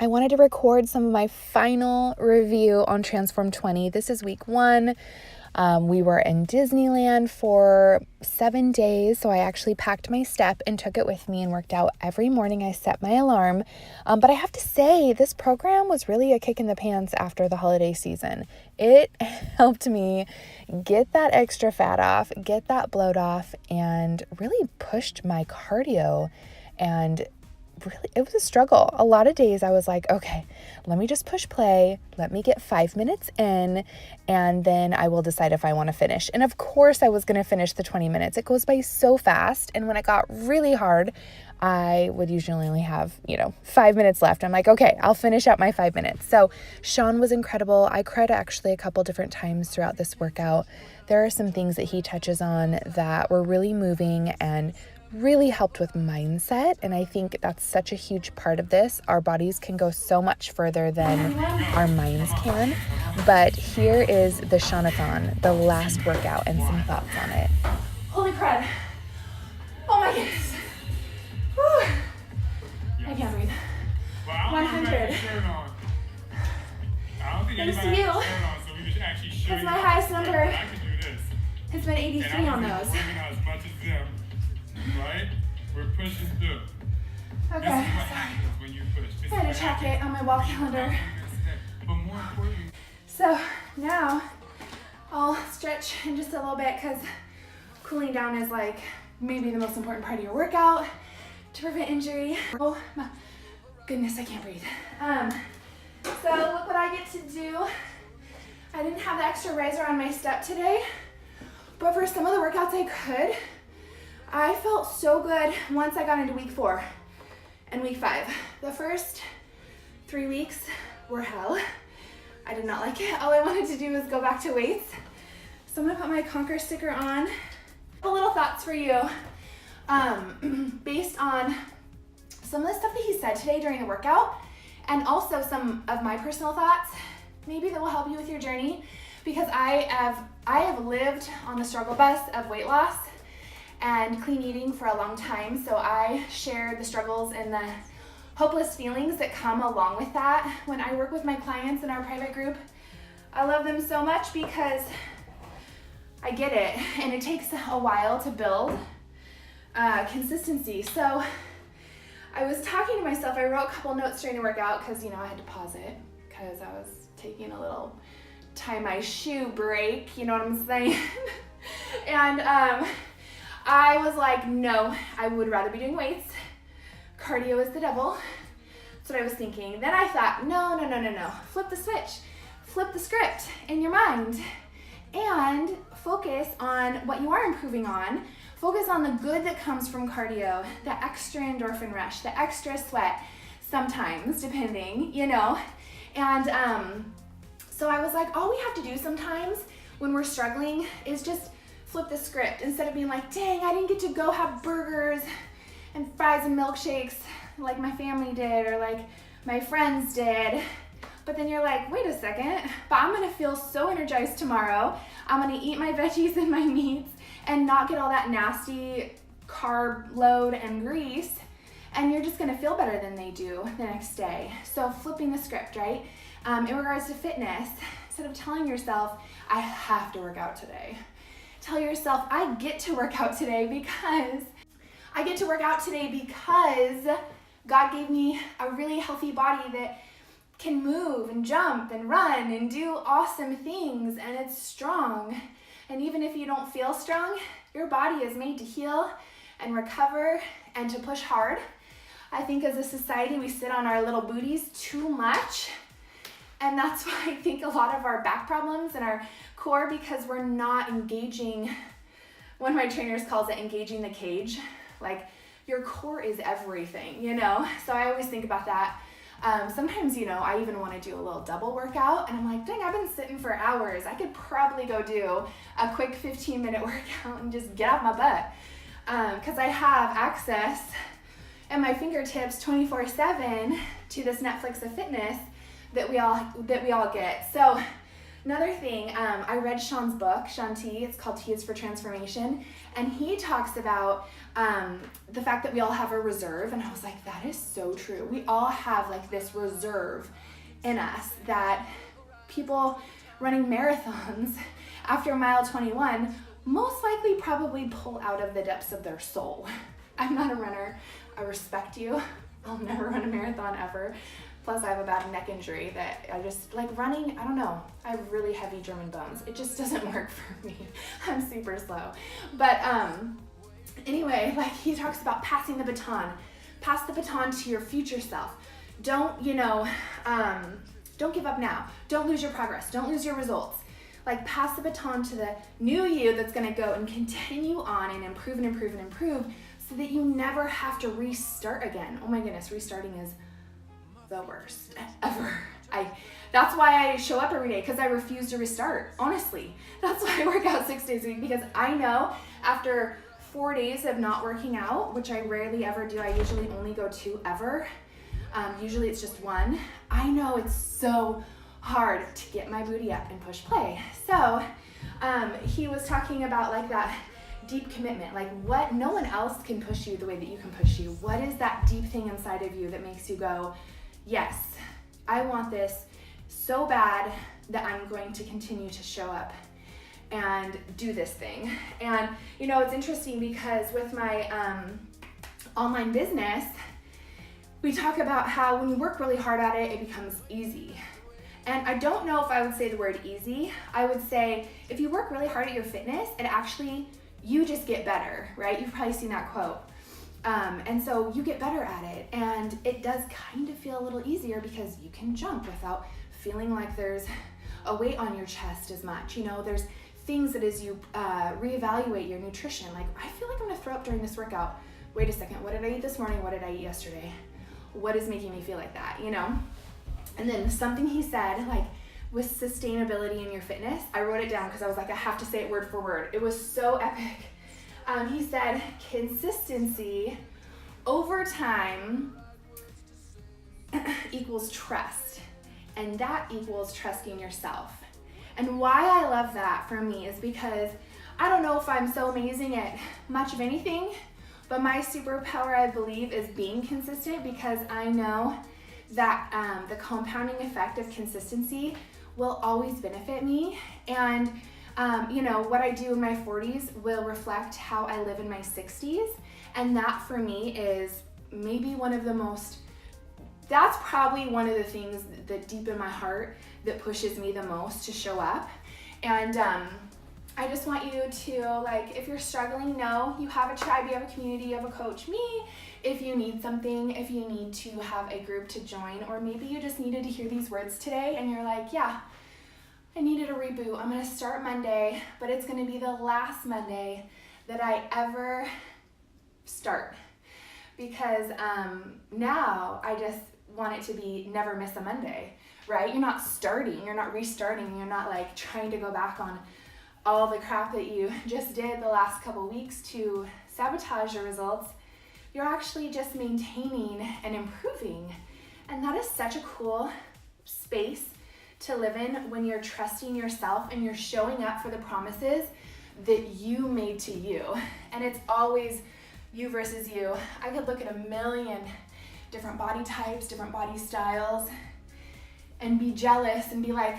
I wanted to record some of my final review on Transform 20. This is week 1. We were in Disneyland for 7 days, so I actually packed my step and took it with me and worked out every morning. I set my alarm, but I have to say this program was really a kick in the pants after the holiday season. It helped me get that extra fat off, get that bloat off, and really pushed my cardio. And really, it was a struggle. A lot of days I was like, okay, let me just push play. Let me get 5 minutes in, and then I will decide if I want to finish. And of course I was going to finish the 20 minutes. It goes by so fast. And when it got really hard, I would usually only have, 5 minutes left. I'm like, okay, I'll finish out my 5 minutes. So Shaun was incredible. I cried actually a couple different times throughout this workout. There are some things that he touches on that were really moving and really helped with mindset, and I think that's such a huge part of this. Our bodies can go so much further than our minds can, but here is the Shaunathon, the last workout, and some thoughts on it. Holy crud. Oh my goodness. Whew. I can't breathe. 100. Thanks to you. That's my highest number. It's been 83 on those. Right? We're pushing through. Okay. This is what happens when you push. I had to check it on my wall calendar. But more importantly, so now I'll stretch in just a little bit because cooling down is like maybe the most important part of your workout to prevent injury. Oh my goodness, I can't breathe. So look what I get to do. I didn't have the extra riser on my step today, but for some of the workouts I could. I felt so good once I got into week 4 and week 5. The first 3 weeks were hell. I did not like it. All I wanted to do was go back to weights. So I'm gonna put my Conquer sticker on. A couple little thoughts for you based on some of the stuff that he said today during the workout, and also some of my personal thoughts, maybe that will help you with your journey, because I have lived on the struggle bus of weight loss and clean eating for a long time, so I share the struggles and the hopeless feelings that come along with that when I work with my clients in our private group. I love them so much because I get it, and it takes a while to build consistency. So I was talking to myself. I wrote a couple notes during the workout because I had to pause it because I was taking a little tie my shoe break, you know what I'm saying? And I was like, no, I would rather be doing weights. Cardio is the devil. That's what I was thinking. Then I thought, no. Flip the switch. Flip the script in your mind and focus on what you are improving on. Focus on the good that comes from cardio, the extra endorphin rush, the extra sweat, sometimes, depending, And so I was like, all we have to do sometimes when we're struggling is just flip the script. Instead of being like, dang, I didn't get to go have burgers and fries and milkshakes like my family did or like my friends did. But then you're like, wait a second, but I'm gonna feel so energized tomorrow. I'm gonna eat my veggies and my meats and not get all that nasty carb load and grease. And you're just gonna feel better than they do the next day. So flipping the script, right? In regards to fitness, instead of telling yourself, I have to work out today, tell yourself, I get to work out today because God gave me a really healthy body that can move and jump and run and do awesome things, and it's strong. And even if you don't feel strong, your body is made to heal and recover and to push hard. I think as a society, we sit on our little booties too much. And that's why I think a lot of our back problems and our core, because we're not engaging, one of my trainers calls it engaging the cage. Like your core is everything, So I always think about that. Sometimes, I even want to do a little double workout and I'm like, dang, I've been sitting for hours. I could probably go do a quick 15-minute workout and just get off my butt. Because I have access at my fingertips 24/7 to this Netflix of fitness that we all get. So Another thing, I read Shaun's book, Shaun T. It's called T is for Transformation. And he talks about the fact that we all have a reserve. And I was like, that is so true. We all have like this reserve in us that people running marathons after mile 21 most likely probably pull out of the depths of their soul. I'm not a runner. I respect you. I'll never run a marathon ever. Plus I have a bad neck injury that I just like running. I don't know. I have really heavy German bones. It just doesn't work for me. I'm super slow. But anyway, like he talks about passing the baton. Pass the baton to your future self. Don't give up now. Don't lose your progress. Don't lose your results. Like pass the baton to the new you that's gonna go and continue on and improve and improve and improve so that you never have to restart again. Oh my goodness, restarting is the worst ever. That's why I show up every day, because I refuse to restart, honestly. That's why I work out 6 days a week, because I know after 4 days of not working out, which I rarely ever do, I usually only go 2 ever. Usually it's just 1. I know it's so hard to get my booty up and push play. So he was talking about like that deep commitment, like what no one else can push you the way that you can push you. What is that deep thing inside of you that makes you go, yes, I want this so bad that I'm going to continue to show up and do this thing. And you know, it's interesting because with my online business, we talk about how when you work really hard at it, it becomes easy. And I don't know if I would say the word easy. I would say if you work really hard at your fitness, it actually, you just get better, right? You've probably seen that quote. And so you get better at it, and it does kind of feel a little easier because you can jump without feeling like there's a weight on your chest as much. You know, there's things that as you reevaluate your nutrition, like I feel like I'm gonna throw up during this workout. Wait a second, what did I eat this morning? What did I eat yesterday? What is making me feel like that, you know? And then something he said, like with sustainability in your fitness, I wrote it down because I was like, I have to say it word for word. It was so epic. He said, consistency over time equals trust. And that equals trusting yourself. And why I love that for me is because I don't know if I'm so amazing at much of anything, but my superpower, I believe, is being consistent, because I know that the compounding effect of consistency will always benefit me. And you know, what I do in my 40s will reflect how I live in my 60s. And that for me is maybe one of the most, that's probably one of the things that deep in my heart that pushes me the most to show up. And I just want you to, like, if you're struggling, know you have a tribe, you have a community, you have a coach, me. If you need something, if you need to have a group to join, or maybe you just needed to hear these words today and you're like, yeah, I needed a reboot. I'm gonna start Monday, but it's gonna be the last Monday that I ever start. Because now I just want it to be never miss a Monday, right? You're not starting, you're not restarting, you're not like trying to go back on all the crap that you just did the last couple weeks to sabotage your results. You're actually just maintaining and improving. And that is such a cool space to live in when you're trusting yourself and you're showing up for the promises that you made to you. And it's always you versus you. I could look at a million different body types, different body styles, and be jealous and be like,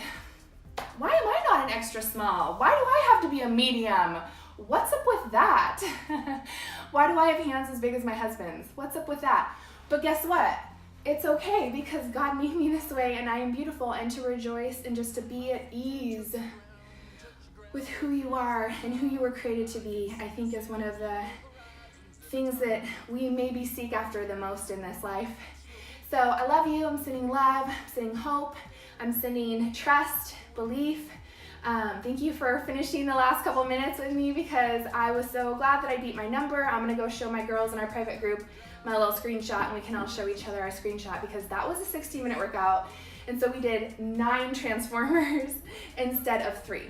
why am I not an extra small? Why do I have to be a medium? What's up with that? Why do I have hands as big as my husband's? What's up with that? But guess what? It's okay, because God made me this way and I am beautiful, and to rejoice and just to be at ease with who you are and who you were created to be, I think is one of the things that we maybe seek after the most in this life. So I love you. I'm sending love, I'm sending hope, I'm sending trust, belief. Thank you for finishing the last couple minutes with me, because I was so glad that I beat my number. I'm gonna go show my girls in our private group my little screenshot, and we can all show each other our screenshot, because that was a 60-minute workout. And so we did 9 transformers instead of 3.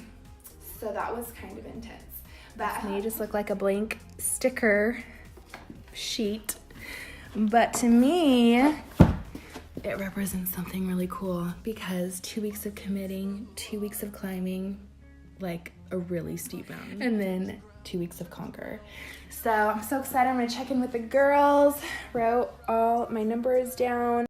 So that was kind of intense. But You just look like a blank sticker sheet. But to me, it it represents something really cool because 2 weeks of committing, 2 weeks of climbing, like a really steep mountain, and then 2 weeks of conquer. So I'm so excited. I'm gonna check in with the girls, wrote all my numbers down.